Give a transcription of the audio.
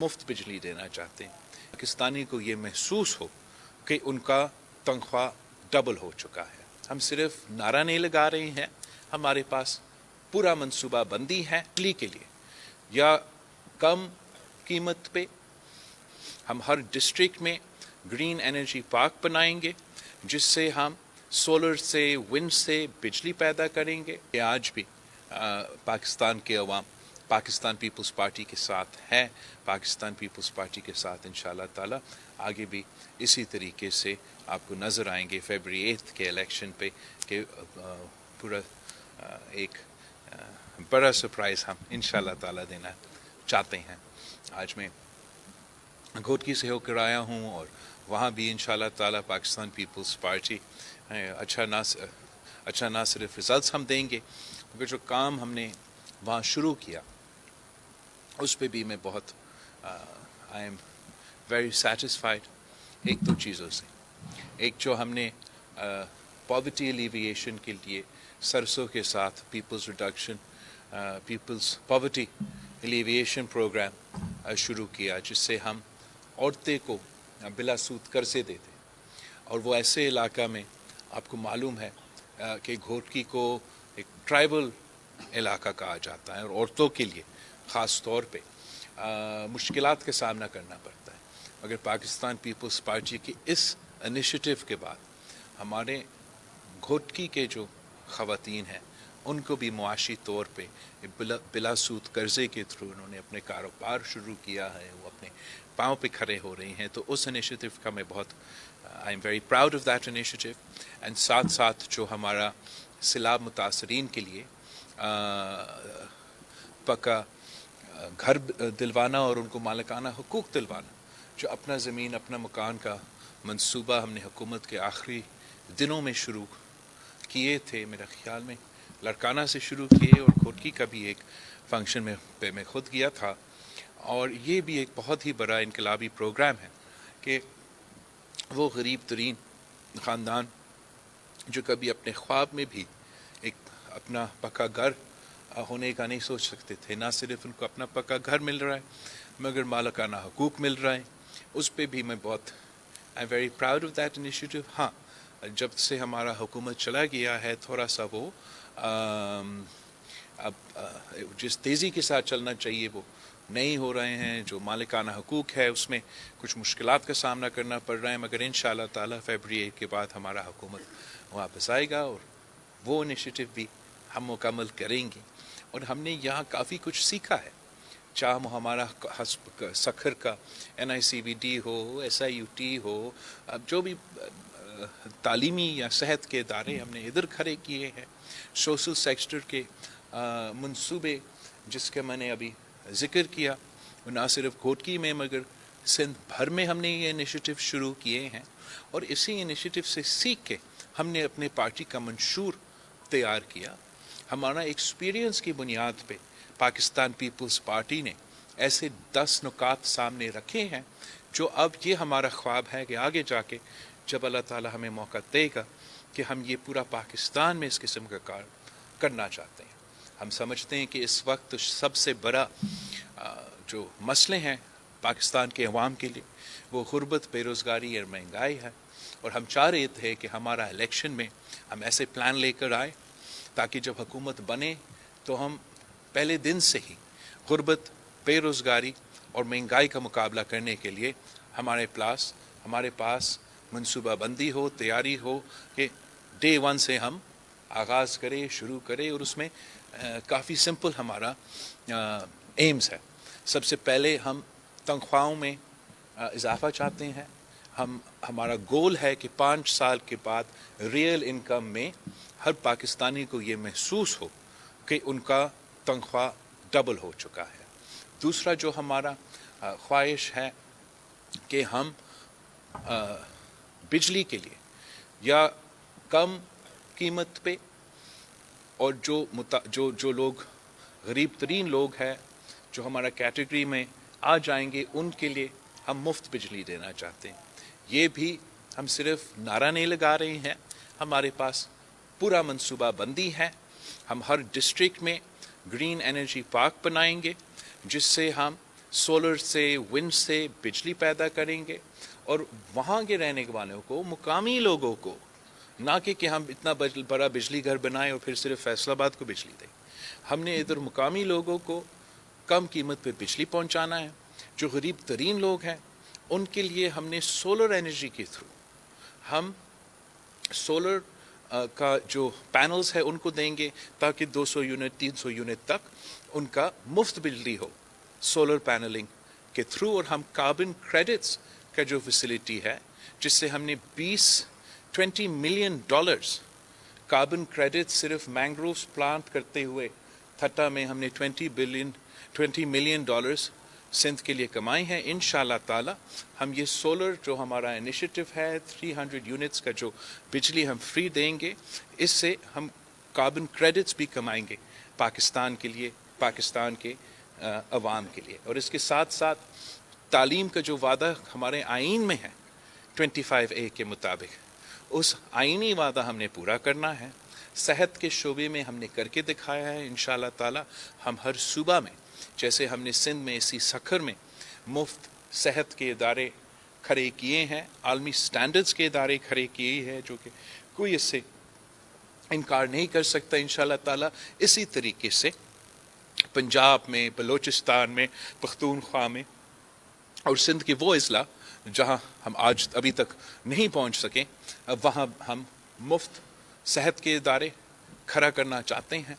मुफ्त बिजली देना चाहते हैं। पाकिस्तानी को ये महसूस हो कि उनका तनख्वाह डबल हो चुका है। हम सिर्फ नारा नहीं लगा रहे हैं, हमारे पास पूरा मनसूबा बंदी है बिजली के लिए। या कम कीमत पे हम हर डिस्ट्रिक्ट में ग्रीन एनर्जी पार्क बनाएंगे, जिससे हम सोलर से, विंड से बिजली पैदा करेंगे। ये आज भी पाकिस्तान के अवाम पाकिस्तान पीपल्स पार्टी के साथ है। पाकिस्तान पीपल्स पार्टी के साथ इंशाअल्लाह ताला आगे भी इसी तरीके से आपको नज़र आएंगे फरवरी 8 के इलेक्शन पे कि पूरा एक बड़ा सरप्राइज़ हम इंशाअल्लाह ताला देना चाहते हैं। आज मैं घोटकी से होकर आया हूँ और वहाँ भी इंशाअल्लाह ताला पाकिस्तान पीपल्स पार्टी अच्छा ना सिर्फ रिजल्ट्स हम देंगे, मगर जो काम हमने वहाँ शुरू किया उस पे भी मैं बहुत आई एम वेरी सेटिस्फाइड। एक दो चीज़ों से, एक जो हमने पॉवर्टी एलिविएशन के लिए सरसों के साथ पीपल्स पॉवर्टी एलिविएशन प्रोग्राम शुरू किया, जिससे हम औरतें को बिला सूद कर्जे देते। और वो ऐसे इलाका में आपको मालूम है कि घोटकी को एक ट्राइबल इलाका कहा जाता है और औरतों के लिए ख़ास तौर पे मुश्किलात का सामना करना पड़ता है। मगर पाकिस्तान पीपल्स पार्टी की इस इनिशिएटिव के बाद हमारे घोटकी के जो ख़वातीन हैं उनको भी मुआशी तौर पे बिला सूद कर्ज़े के थ्रू उन्होंने अपने कारोबार शुरू किया है, वो अपने पाँव पे खड़े हो रही हैं। तो उस इनिशिएटिव का मैं बहुत I am very proud of that initiative. And साथ साथ जो हमारा सैलाब मुतासरीन के लिए पक्का घर दिलवाना और उनको मालिकाना हुकूक दिलवाना, जो अपना ज़मीन अपना मकान का मंसूबा हमने हुकूमत के आखिरी दिनों में शुरू किए थे। मेरा ख्याल में लड़काना से शुरू किए और घोटकी का भी एक फंक्शन में पे मैं खुद गया था। और ये भी एक बहुत ही बड़ा इनकलाबी प्रोग्राम है कि वो गरीब तरीन ख़ानदान जो कभी अपने ख्वाब में भी एक अपना पक्का घर होने का नहीं सोच सकते थे, ना सिर्फ उनको अपना पक्का घर मिल रहा है मगर मालिकाना हुकूक मिल रहा है, उस पे भी मैं बहुत I am very proud of that initiative. हाँ, जब से हमारा हुकूमत चला गया है थोड़ा सा वो अब जिस तेज़ी के साथ चलना चाहिए वो नहीं हो रहे हैं। जो मालिकाना हुकूक है उसमें कुछ मुश्किलात का सामना करना पड़ रहा है, मगर इंशाअल्लाह ताला फरवरी 8 के बाद हमारा हुकूमत वापस आएगा और वो इनिशिएटिव भी हम मुकम्मल करेंगे। और हमने यहाँ काफ़ी कुछ सीखा है, चाहे हमारा सखर का NICVD हो, SIUT हो, अब जो भी तालीमी या सेहत के इदारे हमने इधर खड़े किए हैं, सोशल सेक्टर के मंसूबे जिसका मैंने अभी ज़िक्र किया, वो ना सिर्फ घोटकी में मगर सिंध भर में हमने ये इनिशिएटिव शुरू किए हैं। और इसी इनिशिएटिव से सीख के हमने अपने पार्टी का मंशूर तैयार किया। हमारा एक्सपीरियंस की बुनियाद पे पाकिस्तान पीपल्स पार्टी ने ऐसे 10 नुकात सामने रखे हैं जो अब ये हमारा ख्वाब है कि आगे जाके जब अल्लाह ताला हमें मौका देगा कि हम ये पूरा पाकिस्तान में इस किस्म का कार्य करना चाहते हैं। हम समझते हैं कि इस वक्त सबसे बड़ा जो मसले हैं पाकिस्तान के अवाम के लिए वो गुर्बत, बेरोज़गारी और महंगाई है। और हम चाह रहे थे कि हमारा इलेक्शन में हम ऐसे प्लान लेकर आए ताकि जब हुकूमत बने तो हम पहले दिन से ही गुर्बत, बेरोज़गारी और महंगाई का मुकाबला करने के लिए हमारे पास मनसूबाबंदी हो, तैयारी हो कि डे 1 से हम आगाज़ करें, शुरू करें। और उसमें काफ़ी सिंपल हमारा एम्स है। सबसे पहले हम तनख्वाहों में इजाफ़ा चाहते हैं। हमारा गोल है कि 5 साल के बाद रियल इनकम में हर पाकिस्तानी को ये महसूस हो कि उनका तनख्वाह डबल हो चुका है। दूसरा जो हमारा ख्वाहिश है कि हम बिजली के लिए या कम कीमत पे और जो लोग गरीब तरीन लोग हैं जो हमारा कैटेगरी में आ जाएंगे उनके लिए हम मुफ्त बिजली देना चाहते हैं। ये भी हम सिर्फ नारा नहीं लगा रहे हैं, हमारे पास पूरा मनसूबा बंदी है। हम हर डिस्ट्रिक्ट में ग्रीन एनर्जी पार्क बनाएंगे, जिससे हम سولر سے ونڈ سے بجلی پیدا کریں گے اور وہاں کے رہنے والوں کو مقامی لوگوں کو نہ کہ ہم اتنا بڑا بجلی گھر بنائیں اور پھر صرف فیصل آباد کو بجلی دیں. ہم نے ادھر مقامی لوگوں کو کم قیمت پہ بجلی پہنچانا ہے. جو غریب ترین لوگ ہیں ان کے لیے ہم نے سولر انرجی کے تھرو ہم سولر کا جو پینلز ہے ان کو دیں گے تاکہ 200 یونٹ 300 یونٹ تک ان کا مفت بجلی ہو سولر پینلنگ کے تھرو. اور ہم کاربن کریڈٹس کا جو فیسلٹی ہے جس سے ہم نے $20 ملین کاربن کریڈٹ صرف مینگرووز پلانٹ کرتے ہوئے تھٹا میں ہم نے $20 ملین سندھ کے لیے کمائے ہیں. انشاءاللہ تعالی ہم یہ سولر جو ہمارا انیشیٹو ہے 300 یونٹس کا جو بجلی ہم فری دیں گے اس سے ہم کاربن کریڈٹس بھی کمائیں گے پاکستان کے لیے پاکستان کے عوام کے لیے. اور اس کے ساتھ ساتھ تعلیم کا جو وعدہ ہمارے آئین میں ہے 25A کے مطابق اس آئینی وعدہ ہم نے پورا کرنا ہے. صحت کے شعبے میں ہم نے کر کے دکھایا ہے. انشاءاللہ تعالی ہم ہر صوبہ میں جیسے ہم نے سندھ میں اسی سکھر میں مفت صحت کے ادارے کھڑے کیے ہیں عالمی سٹینڈرڈز کے ادارے کھڑے کیے ہیں جو کہ کوئی اس سے انکار نہیں کر سکتا. انشاءاللہ تعالی اسی طریقے سے پنجاب میں بلوچستان میں پختونخوا میں اور سندھ کے وہ اضلاع جہاں ہم آج ابھی تک نہیں پہنچ سکیں وہاں ہم مفت صحت کے ادارے کھڑا کرنا چاہتے ہیں.